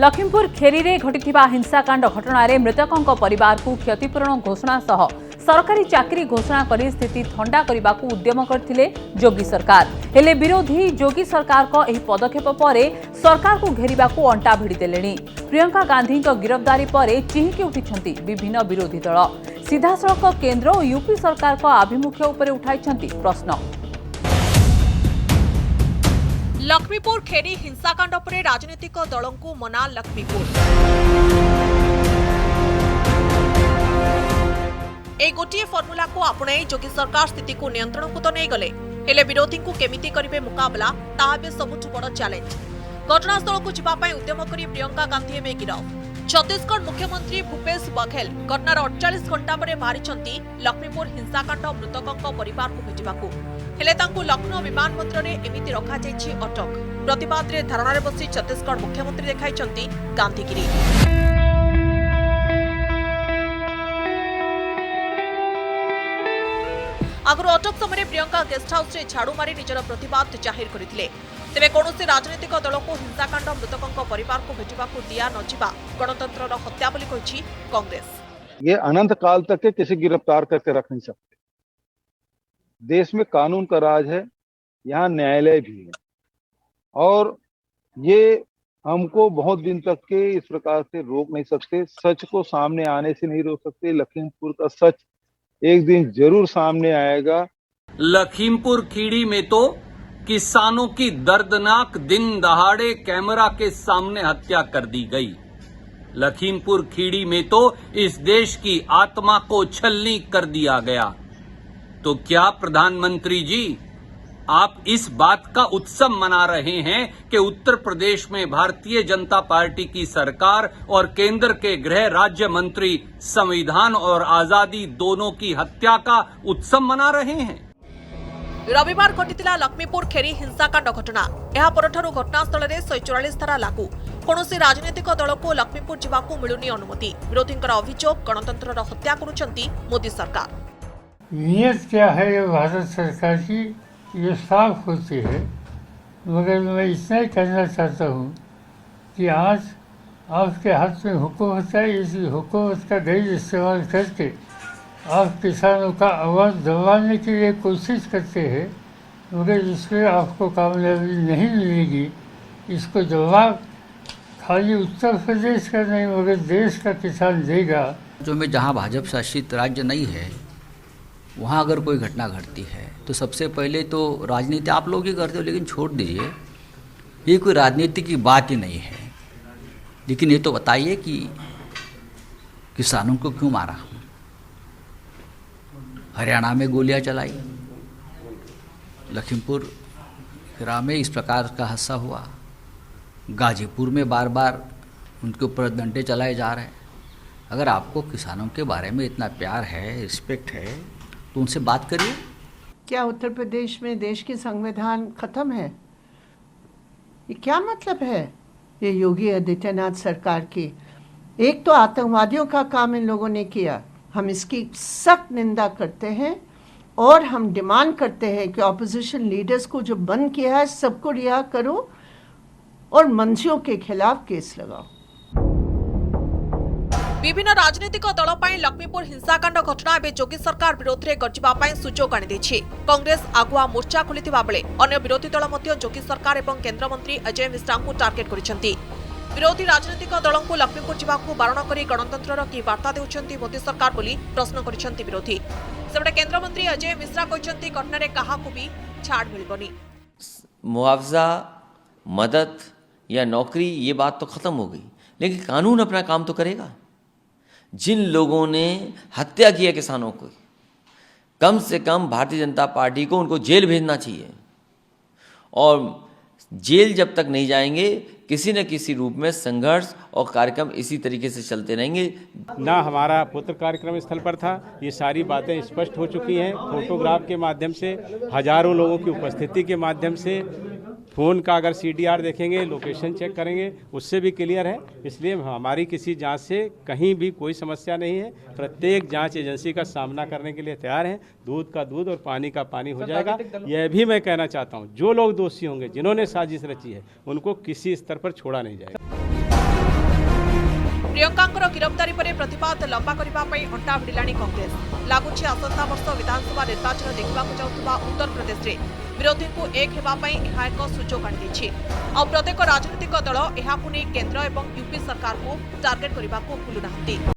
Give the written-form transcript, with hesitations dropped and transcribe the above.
लखीमपुर खेरी रे घटिथिबा हिंसाकांड घटना रे मृतकों परिवार को क्षतिपूरण घोषणा सह सरकारी चाकरी घोषणा कर स्थिति ठंडा करने को उद्यम करथिले योगी सरकार। हेले विरोधी योगी सरकार को एही पदक्षेप परे सरकार को घेरिबा को अंटा भिड़ी देलेनी। प्रियंका गांधी गिरफ्तारी पर चिहिकी उठिछंती विभिन्न विरोधी दल। सीधासळख केंद्र और यूपी सरकार को आभिमुख्य उपरे उठाइछंती प्रश्न। लक्ष्मीपुर खेरी हिंसाकांड पर राजनीतिक दलों को मना लक्ष्मीपुर। ए गोटे फर्मुला को आपणाई योगी सरकार स्थिति को नियंत्रण को तो नहीं गले, हेले विरोधी को केमिति करिवे मुकाबला ताहा बे सबुठ बड़ चैलेंज। घटनास्थल को जिबा पई उद्यम करी प्रियंका गांधी एमे गिरफ। छत्तीसगढ़ मुख्यमंत्री भूपेश बघेल घटनार 48 घंटा पर बाहरिछंती लक्ष्मीपुर हिंसाकांड मृतकों परिवार को भेटिबाकू, हेले तांकू लखनऊ विमानबंदर में एमिति रखा जायछि अटक। प्रतिबाद रे धारणा रे बसी छत्तीसगढ़ मुख्यमंत्री देखाइछंती गांधीगिरी। आगुर अटक समय प्रियंका गेस्ट हाउस रे झाड़ू मारी निजर प्रतिबाद जाहिर करथिले। तेबे कौनसी राजनीतिक दल को हिंसाकांड मृतकों परिवार को भेटिबाकू दिया नजिबा गणतंत्र हत्या बोली कहिछि कांग्रेस। ये अनंत काल तक के किसी गिरफ्तार करके रख नहीं सकते। देश में कानून का राज है, यहाँ न्यायालय भी है, और ये हमको बहुत दिन तक के इस प्रकार से रोक नहीं सकते। सच को सामने आने से नहीं रोक सकते। लखीमपुर का सच एक दिन जरूर सामने आएगा। लखीमपुर खीरी में तो किसानों की दर्दनाक दिन दहाड़े कैमरा के सामने हत्या कर दी गई। लखीमपुर खीरी में तो इस देश की आत्मा को छलनी कर दिया गया। तो क्या प्रधानमंत्री जी आप इस बात का उत्सव मना रहे हैं कि उत्तर प्रदेश में भारतीय जनता पार्टी की सरकार और केंद्र के गृह राज्य मंत्री संविधान और आजादी दोनों की हत्या का उत्सव मना रहे हैं? रविवार घटिथिला लक्ष्मीपुर खेरी हिंसाकांड घटना। यह परठारु घटनास्थल में 144 धारा लागू। कौनसी राजनीतिक दल को लक्ष्मीपुर जावाकू मिलुनी अनुमति। विरोधींकर अभियोग गणतंत्र हत्या करुछंती मोदी सरकार। नीयत क्या है ये भारत सरकार की, ये साफ होती है। मगर मैं इतना ही कहना चाहता हूँ कि आज आपके हाथ में हुकूमत है, इस हुकूमत का गैर इस्तेमाल करके आप किसानों का आवाज़ दबाने की लिए कोशिश करते हैं, मगर इसमें आपको कामयाबी नहीं मिलेगी। इसको जवाब खाली उत्तर प्रदेश का नहीं मगर देश का किसान देगा। जो में जहाँ भाजपा शासित राज्य नहीं है वहाँ अगर कोई घटना घटती है तो सबसे पहले तो राजनीति आप लोग ही करते हो, लेकिन छोड़ दीजिए, ये कोई राजनीति की बात ही नहीं है। लेकिन ये तो बताइए कि किसानों को क्यों मारा? हरियाणा में गोलियां चलाई, लखीमपुर खीरा में इस प्रकार का हादसा हुआ, गाजीपुर में बार बार उनके ऊपर डंडे चलाए जा रहे हैं। अगर आपको किसानों के बारे में इतना प्यार है, रिस्पेक्ट है, तो उनसे बात करिए। क्या उत्तर प्रदेश में देश की संविधान खत्म है? ये क्या मतलब है ये योगी आदित्यनाथ सरकार की? एक तो आतंकवादियों का काम इन लोगों ने किया, हम इसकी सख्त निंदा करते हैं और हम डिमांड करते हैं कि ऑपोजिशन लीडर्स को जो बंद किया है सबको रिहा करो और मंत्रियों के खिलाफ केस लगाओ। विभिन्न राजनीतिक दल पर लक्ष्मीपुर हिंसाकांड घटना एवं योगी सरकार विरोध में गर्जिबा सुजोग आनी कांग्रेस आगुआ मोर्चा खोलिथिबा बेले अन्य विरोधी दल मध्य योगी सरकार एवं केंद्र मंत्री अजय मिश्रा को टार्गेट करिसेंती। विरोधी राजनीतिक दलों को लक्ष्मीपुर जावाकू बारण करी गणतंत्र की वार्ता देउछंती मोदी सरकार बोली प्रश्न करिसेंती विरोधी। सेबडे केंद्र मंत्री अजय मिश्रा कहते घटना रे काहाकू भी छाड़ मिलबनी। मुआवजा, मदद या नौकरी ये बात तो खत्म हो गई, लेकिन कानून अपना काम तो करेगा। जिन लोगों ने हत्या किया किसानों को, कम से कम भारतीय जनता पार्टी को उनको जेल भेजना चाहिए, और जेल जब तक नहीं जाएंगे किसी न किसी रूप में संघर्ष और कार्यक्रम इसी तरीके से चलते रहेंगे। ना हमारा पुत्र कार्यक्रम स्थल पर था, ये सारी बातें स्पष्ट हो चुकी हैं। फोटोग्राफ के माध्यम से, हजारों लोगों की उपस्थिति के माध्यम से, फ़ोन का अगर CDR देखेंगे, लोकेशन चेक करेंगे, उससे भी क्लियर है। इसलिए हमारी किसी जांच से कहीं भी कोई समस्या नहीं है। प्रत्येक जांच एजेंसी का सामना करने के लिए तैयार हैं। दूध का दूध और पानी का पानी हो जाएगा। यह भी मैं कहना चाहता हूं, जो लोग दोषी होंगे, जिन्होंने साजिश रची है, उनको किसी स्तर पर छोड़ा नहीं जाएगा। ବିରୋଧୀଙ୍କର ଗିରଫଦାରୀ ପରେ ପ୍ରତିବାଦ ଲମ୍ବା କରିବା ପାଇଁ ଅଣ୍ଟା ଭିଡ଼ିଲାଣି କଂଗ୍ରେସ। ଲାଗୁଛି ଆସନ୍ତା ବର୍ଷ ବିଧାନସଭା ନିର୍ବାଚନ ଦେଖିବାକୁ ଯାଉଥିବା ଉତ୍ତରପ୍ରଦେଶରେ ବିରୋଧୀଙ୍କୁ ଏକ ହେବା ପାଇଁ ଏହା ଏକ ସୁଯୋଗ ଆଣିଦେଇଛି। ଆଉ ପ୍ରତ୍ୟେକ ରାଜନୈତିକ ଦଳ ଏହାକୁ ନେଇ କେନ୍ଦ୍ର ଏବଂ ୟୁପି ସରକାରକୁ ଟାର୍ଗେଟ କରିବାକୁ ଭୁଲୁନାହାନ୍ତି।